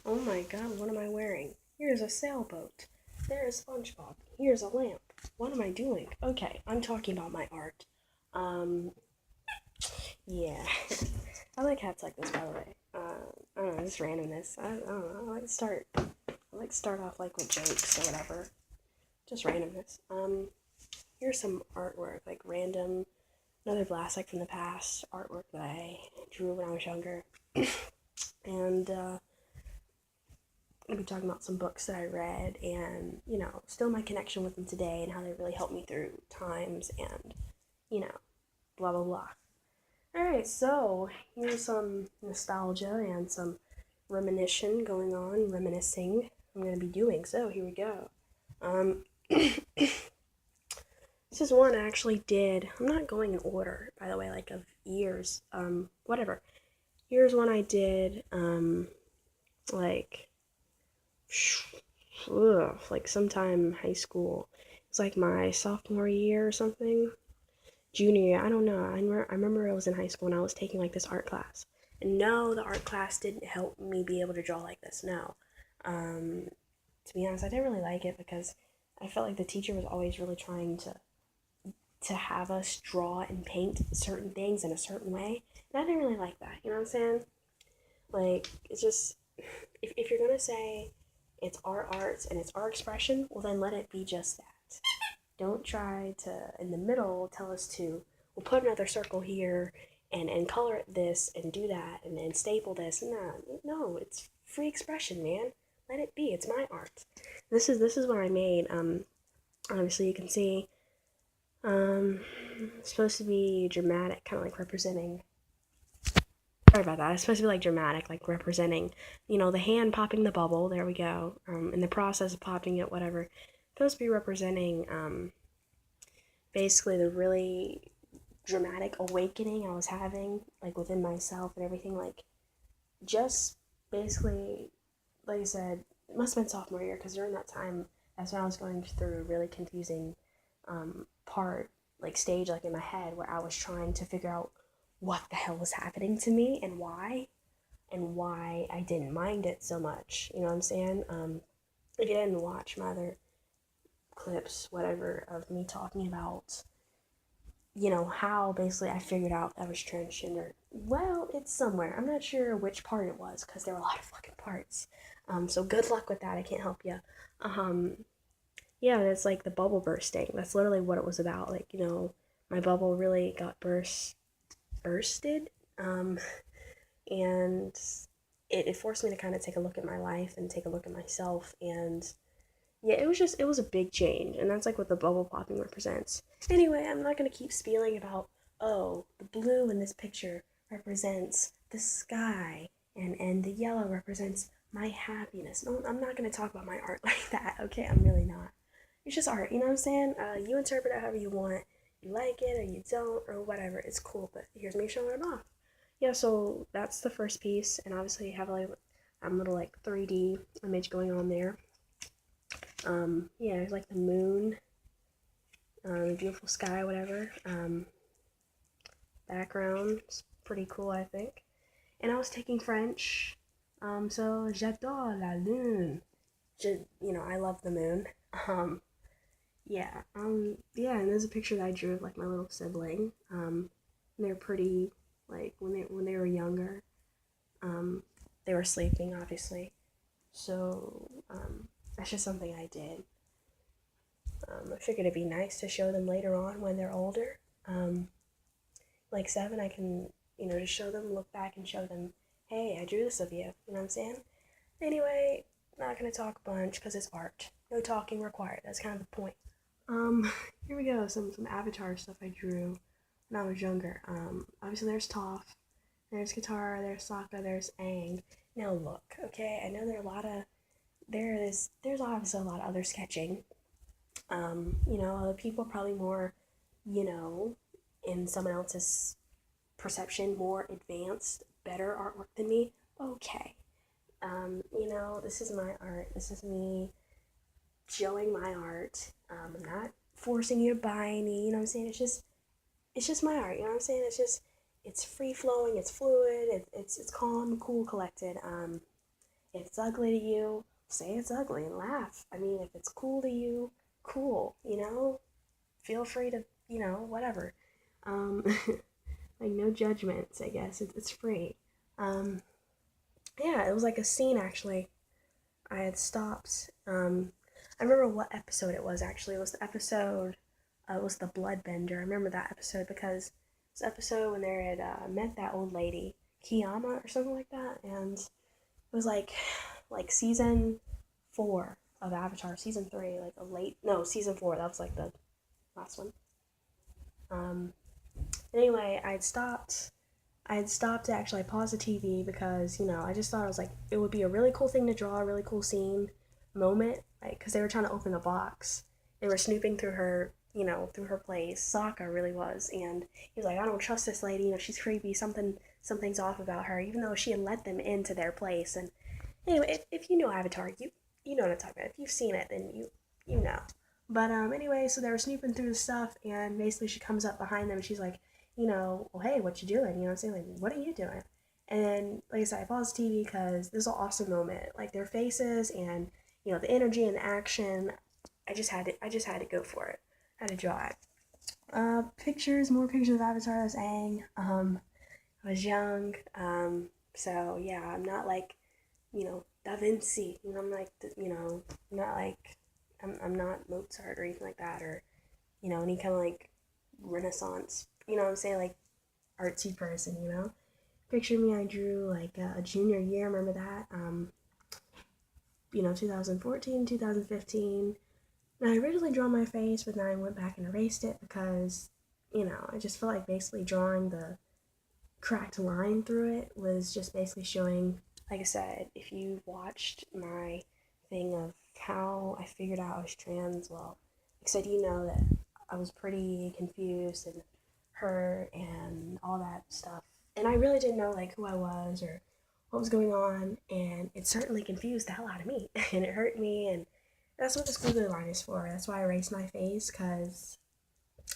Oh my god, what am I wearing? Here's a sailboat. There's SpongeBob. Here's a lamp. What am I doing? Okay, I'm talking about my art. Um, yeah. I like hats like this, by the way. I don't know, just randomness. I don't know. I like to start off like with jokes or whatever. Just randomness. Here's some artwork, like random, another blast like from the past artwork that I drew when I was younger. And I'll be talking about some books that I read and, still my connection with them today and how they really helped me through times and, you know, blah, blah, blah. Alright, so here's some nostalgia and some reminiscing I'm going to be doing. So here we go. This is one I actually did. I'm not going in order, by the way, like of years. Whatever. Here's one I did, like like sometime high school. It's like my sophomore year or something. Junior year, I don't know. I remember I was in high school and I was taking like this art class. And no, the art class didn't help me be able to draw like this. No. Um, to be honest, I didn't really like it because I felt like the teacher was always really trying to have us draw and paint certain things in a certain way. And I didn't really like that. You know what I'm saying? Like, it's just, if you're gonna say it's our art and it's our expression, well, then let it be just that. Don't try to, in the middle, tell us to, we'll put another circle here and color it this and do that and then staple this. No, it's free expression, man. Let it be. It's my art. This is what I made. Obviously you can see. It's supposed to be dramatic, kind of like representing. Sorry about that. It's supposed to be like dramatic, like representing, the hand popping the bubble. There we go. In the process of popping it, whatever. It's supposed to be representing basically the really dramatic awakening I was having, like within myself and everything. Like, just basically, like I said, it must have been sophomore year because during that time, that's when I was going through a really confusing part, like stage, like in my head, where I was trying to figure out what the hell was happening to me and why I didn't mind it so much. You know what I'm saying? If you didn't watch my other clips, whatever, of me talking about how basically I figured out I was transgender. Well, it's somewhere. I'm not sure which part it was because there were a lot of fucking parts. So good luck with that. I can't help you. Um, yeah, it's like the bubble bursting. That's literally what it was about. Like, my bubble really got bursted. Um, and it forced me to kind of take a look at my life and take a look at myself. And yeah, it was a big change. And that's like what the bubble popping represents. Anyway, I'm not going to keep spieling about, oh, the blue in this picture represents the sky and the yellow represents my happiness. No, I'm not going to talk about my art like that, okay? I'm really not. It's just art, you know what I'm saying? You interpret it however you want. You like it or you don't or whatever. It's cool, but here's me showing it off. Yeah, so that's the first piece, and obviously you have like a little like 3D image going on there. Yeah, there's like the moon, beautiful sky, whatever. Background's pretty cool, I think. And I was taking French, so j'adore la lune. I love the moon. Um, yeah, and there's a picture that I drew of like my little sibling. They're pretty, like when they were younger. Um, they were sleeping, obviously. So that's just something I did. I figured it'd be nice to show them later on when they're older. Like 7, I can, just show them, look back and show them, hey, I drew this of you. You know what I'm saying? Anyway, not gonna talk a bunch because it's art. No talking required. That's kind of the point. Um, Here we go. Some Avatar stuff I drew when I was younger. Obviously there's Toph, there's Katara, there's Sokka, there's Aang. Now look, okay, I know there's obviously a lot of other sketching. Other people probably more, you know, in someone else's perception, more advanced, better artwork than me. Okay. This is my art. This is me showing my art. I'm not forcing you to buy any, you know what I'm saying? It's just my art, you know what I'm saying? It's free flowing, it's fluid, it's calm, cool, collected. If it's ugly to you, say it's ugly and laugh. I mean, if it's cool to you, cool, feel free to, whatever. Um, like, no judgments, I guess. It's free. Um, yeah, it was like a scene, actually. I had stopped. I remember what episode it was, actually. It was the episode, it was the Bloodbender. I remember that episode because it's the episode when they had met that old lady, Kiyama or something like that, and it was like season 4 of Avatar, season 3, like a late, no, season 4, that was like the last one. Um, anyway, I had stopped to actually pause the TV because, I just thought, I was like, it would be a really cool thing to draw, a really cool scene, moment, like, because they were trying to open a box. They were snooping through her, through her place. Sokka really was, and he was like, I don't trust this lady, she's creepy, something's off about her, even though she had let them into their place. And anyway, if you know Avatar, you know what I'm talking about. If you've seen it, then you know. But anyway, so they were snooping through the stuff, and basically she comes up behind them, and she's like, well, hey, what you doing? I'm saying, like, what are you doing? And then, like I said, I paused the TV because this is an awesome moment. Like, their faces and, the energy and the action, I just had to go for it. I had to draw it. More pictures of Avatar as Aang. I was young, so yeah, I'm not like, Da Vinci. I'm like, not like, I'm not Mozart or anything like that, or, any kind of like Renaissance, what I'm saying, like artsy person, Picture me, I drew like a junior year, remember that? 2014, 2015. And I originally drew my face, but then I went back and erased it because, I just felt like basically drawing the cracked line through it was just basically showing, like I said, if you watched my thing of how I figured out I was trans, well, like I said, that I was pretty confused and hurt and all that stuff. And I really didn't know like who I was or what was going on, and it certainly confused the hell out of me and it hurt me, and that's what the squiggly line is for. That's why I erased my face, because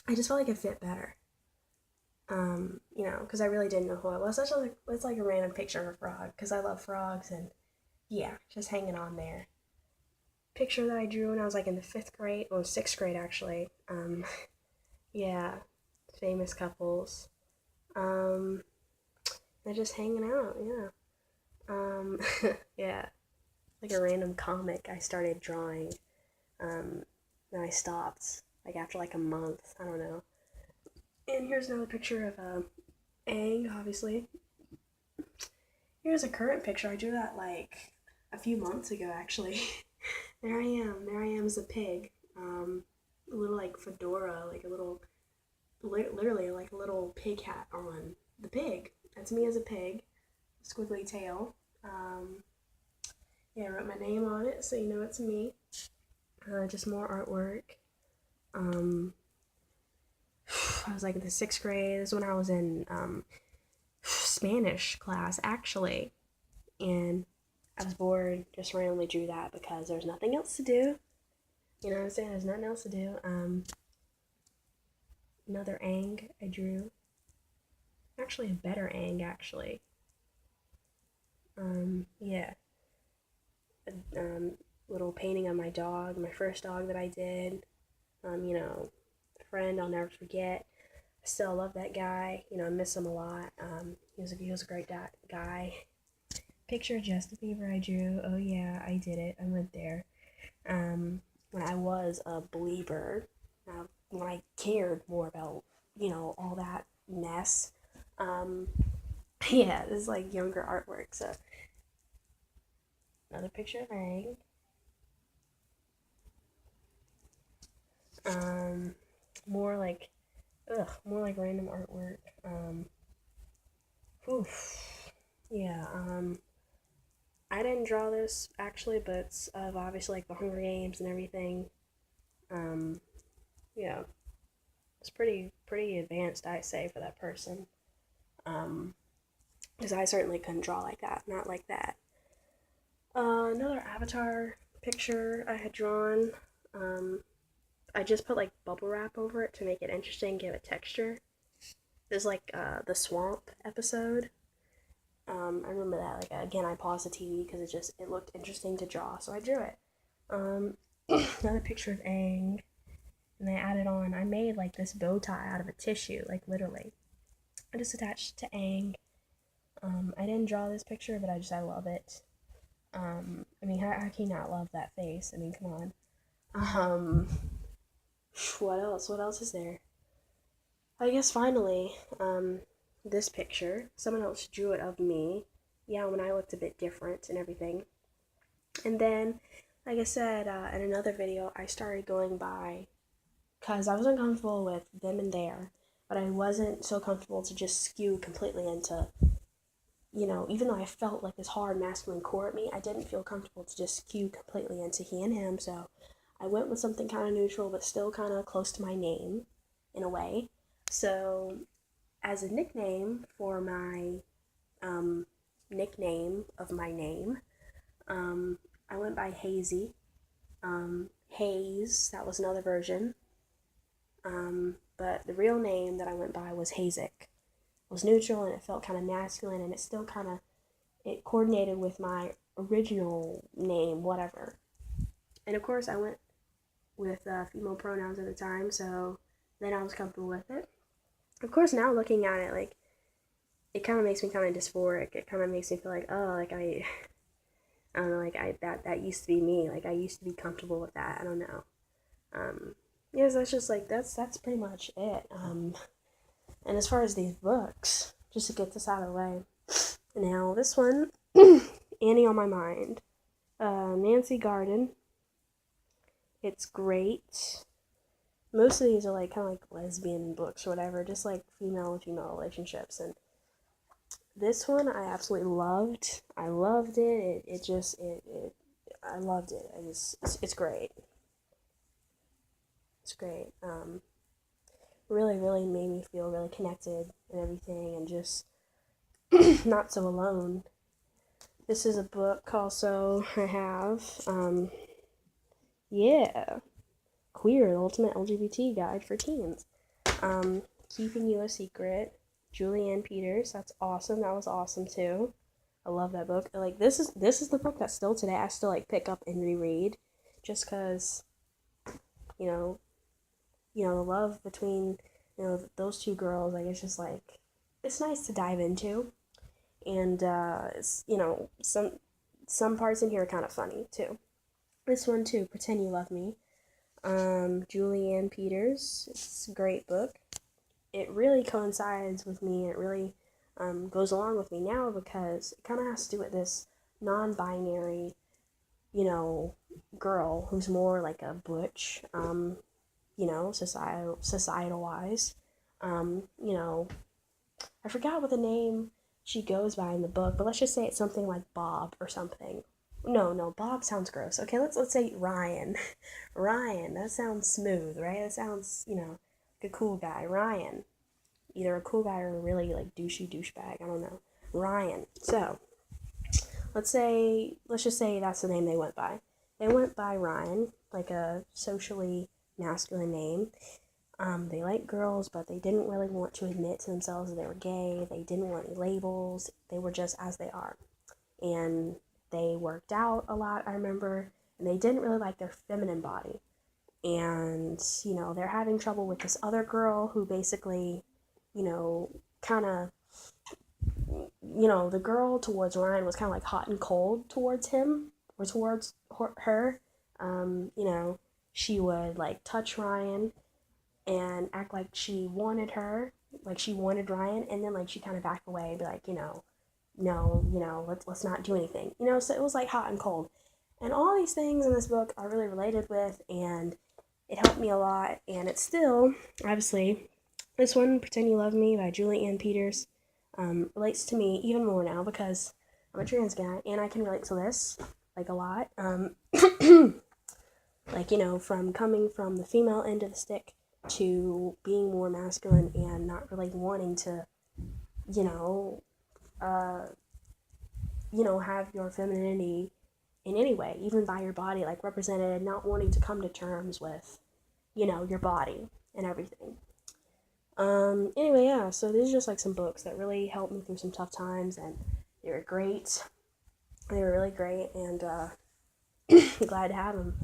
I just felt like it fit better. Because I really didn't know who I was. It's like a random picture of a frog, because I love frogs, and yeah, just hanging on there. Picture that I drew when I was like in the 5th grade, or 6th grade actually. Yeah, famous couples. Um, they're just hanging out, yeah. Um, yeah, like a random comic I started drawing. Then I stopped, like after like a month, I don't know. And here's another picture of Aang, obviously. Here's a current picture. I drew that like a few months ago, actually. There I am. There I am as a pig. A little like fedora, like a little, literally like a little pig hat on. The pig. That's me as a pig. Squiggly tail. Yeah, I wrote my name on it, so you know it's me. Just more artwork. Um, I was like in the 6th grade. This is when I was in Spanish class, actually. And I was bored, just randomly drew that because there's nothing else to do. You know what I'm saying? There's nothing else to do. Another Aang I drew. Actually, a better Aang, actually. Yeah. A little painting of my dog, my first dog that I did. A friend I'll never forget. I still love that guy. I miss him a lot. He was a great guy. Picture of Justin Bieber I drew. Oh yeah, I did it. I went there. When I was a believer, when I cared more about, all that mess. Um, yeah, this is like younger artwork. So another picture of Aang. Um, more like, more like random artwork. Oof. Yeah. I didn't draw this actually, but it's of obviously like the Hunger Games and everything. Um, yeah, it's pretty advanced, I say, for that person. Because I certainly couldn't draw like that, not like that. Another Avatar picture I had drawn. Um, I just put like bubble wrap over it to make it interesting, give it texture. There's like the swamp episode. I remember that. Like, again, I paused the TV because it looked interesting to draw, so I drew it. Another picture of Aang, and I added on. I made like this bow tie out of a tissue, like literally. I just attached to Aang. I didn't draw this picture, but I love it. I mean, how can you not love that face? I mean, come on. What else? What else is there? I guess finally, this picture. Someone else drew it of me. Yeah, when I looked a bit different and everything. And then, like I said in another video, I started going by, because I wasn't comfortable with them and there, but I wasn't so comfortable to just skew completely into, even though I felt like this hard masculine core at me, I didn't feel comfortable to just skew completely into he and him, so I went with something kind of neutral, but still kind of close to my name, in a way. So, as a nickname for my nickname of my name, I went by Hazy. Haze, that was another version. But the real name that I went by was Hazik. It was neutral and it felt kind of masculine, and it still kind of, it coordinated with my original name, whatever. And of course I went with female pronouns at the time, so then I was comfortable with it. Of course, now looking at it, like, it kind of makes me kind of dysphoric. It kind of makes me feel like, oh, like I don't know, like that used to be me. Like, I used to be comfortable with that. I don't know. Yes, that's just like, that's pretty much it. And as far as these books, just to get this out of the way, now this one, Annie on My Mind, Nancy Garden. It's great. Most of these are like kind of like lesbian books or whatever, just like female and female relationships. And this one I absolutely loved. I loved it. I loved it. It's great. It's great. Really, really made me feel really connected and everything, and just not so alone. This is a book also I have. Yeah. Queer, the Ultimate LGBT Guide for Teens. Keeping You a Secret. Julianne Peters. That's awesome. That was awesome too. I love that book. Like, this is the book that still today I still like pick up and reread, just because, the love between those two girls. Like, it's just like, it's nice to dive into, and it's, some parts in here are kind of funny too. This one too, Pretend You Love Me. Julianne Peters. It's a great book. It really coincides with me. It really goes along with me now, because it kind of has to do with this non-binary, girl who's more like a butch, societal-wise. I forgot what the name she goes by in the book, but let's just say it's something like Bob or something. No, Bob sounds gross. Okay, let's say Ryan. Ryan, that sounds smooth, right? That sounds, like a cool guy. Ryan. Either a cool guy or a really, like, douchebag. I don't know. Ryan. So, let's just say that's the name they went by. They went by Ryan, like a socially masculine name. They liked girls, but they didn't really want to admit to themselves that they were gay. They didn't want any labels. They were just as they are. And they worked out a lot, I remember, and they didn't really like their feminine body. And, they're having trouble with this other girl who basically, kind of, the girl towards Ryan was kind of like hot and cold towards him, or towards her. She would, like, touch Ryan and act like she wanted her, like she wanted Ryan, and then, like, she kind of back away and be like, no, let's not do anything. So it was like hot and cold. And all these things in this book are really related with, and it helped me a lot, and it's still, obviously, this one, Pretend You Love Me by Julianne Peters, relates to me even more now, because I'm a trans guy, and I can relate to this, like, a lot. From coming from the female end of the stick to being more masculine and not really wanting to, have your femininity in any way, even by your body, like, represented, not wanting to come to terms with, your body and everything. Anyway, yeah, so these are just, like, some books that really helped me through some tough times, and They were great. They were really great, and glad to have them.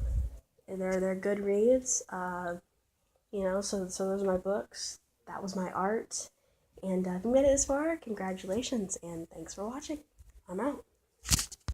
They're good reads. So those are my books. That was my art. And if you made it this far, congratulations, and thanks for watching. I'm out.